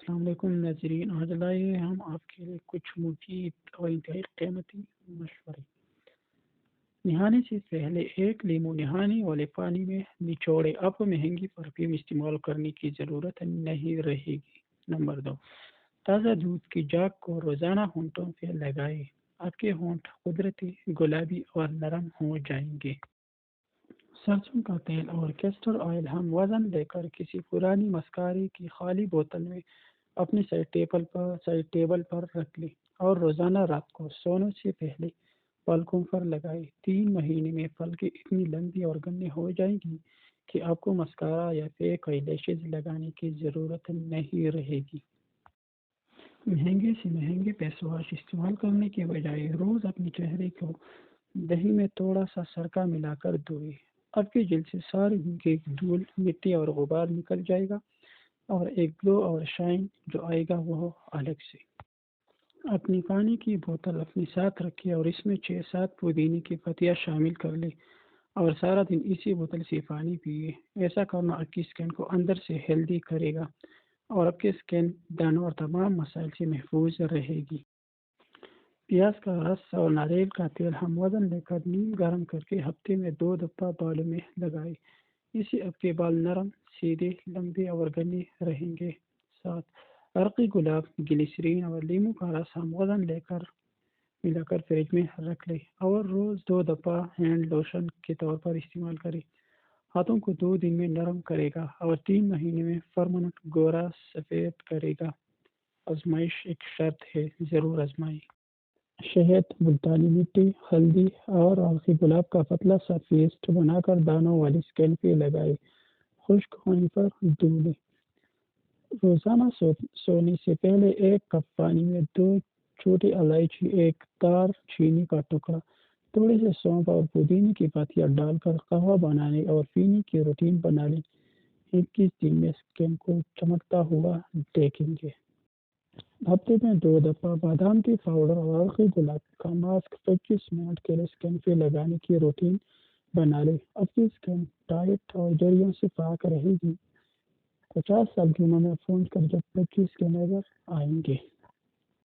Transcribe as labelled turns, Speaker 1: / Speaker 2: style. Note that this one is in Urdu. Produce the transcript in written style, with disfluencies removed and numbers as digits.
Speaker 1: السلام علیکم ناظرین، آج لائے ہم آپ کے لیے کچھ مفید اور انتہائی قیمتی مشورے۔ نہانے سے پہلے ایک لیمو نہانے والے پانی میں نچوڑے، آپ کو مہنگی پرفیوم استعمال کرنے کی ضرورت نہیں رہے گی۔ نمبر 2، تازہ دودھ کی جاگ کو روزانہ ہونٹوں پہ لگائے، آپ کے ہونٹ قدرتی گلابی اور نرم ہو جائیں گے۔ سرسوں کا تیل اور کیسٹر آئل ہم وزن لے کر کسی پرانی مسکارے کی خالی بوتل میں اپنے سائڈ ٹیبل پر رکھ لیں اور روزانہ رات کو سونے سے پہلے پلکوں پر لگائیں۔ 3 مہینے میں پلکیں اتنی لمبی اور گھنے ہو جائیں گی کہ آپ کو مسکارا یا فیک آئی لیشز لگانے کی ضرورت نہیں رہے گی۔ مہنگے سے مہنگے فیس واش استعمال کرنے کے بجائے روز اپنے چہرے کو دہی میں تھوڑا سا سرکہ ملا کر دھوئیں۔ آپ کی جلد سے ساری دھول، مٹی اور غبار نکل جائے گا اور ایک گلو اور شائن جو آئے گا وہ الگ سے۔ اپنی پانی کی بوتل اپنے ساتھ رکھیں اور اس میں 6-7 پودینے کی پتیاں شامل کر لیں اور سارا دن اسی بوتل سے پانی پیئے۔ ایسا کرنا آپ کی اسکن کو اندر سے ہیلدی کرے گا اور آپ کی اسکن دانوں اور تمام مسائل سے محفوظ رہے گی۔ پیاز کا رس اور ناریل کا تیل ہم وزن لے کر نیم گرم کر کے ہفتے میں 2 دفعہ بالوں میں لگائیں۔ اس سے آپ کے بال نرم، سیدھے، لمبے اور گھنے رہیں گے۔ 7، عرقی گلاب، گلیسرین اور لیمو کا رس ہم وزن لے کر ملا کر فریج میں رکھ لیں اور روز 2 دفعہ ہینڈ لوشن کے طور پر استعمال کریں۔ ہاتھوں کو 2 دن میں نرم کرے گا اور 3 مہینے میں پرماننٹ گورا سفید کرے گا۔ آزمائش ایک شرط ہے، ضرور آزمائیں۔ شہد، ملتانی مٹی، ہلدی اور عرقی گلاب کا پتلا سا پیسٹ بنا کر دانوں والی اسکن پہ لگائیں۔ خشک ہونے پر دھو لیں۔ روزانہ سونے سے پہلے 1 کپ پانی میں 2 چھوٹی الائچی، 1 دار چینی کا ٹکڑا، تھوڑے سے سونف اور پودینے کی پتیاں ڈال کر قہوہ بنانے اور پینے کی روٹین بنا لیں۔ 21 دن میں اسکن کو چمکتا ہوا دیکھیں گے۔ ہفتے میں 2 دفعہ بادام کے پاؤڈر اور عرقی گلاب کا ماسک 25 منٹ کے لیے اسکن پہ لگانے کی روٹین بنا لیں۔ آپ کی اسکن ٹائٹ اور جریوں سے پاک رہے گی۔ 50 سال کی عمر میں پہنچ کر جب 25 کے نظر آئیں گے۔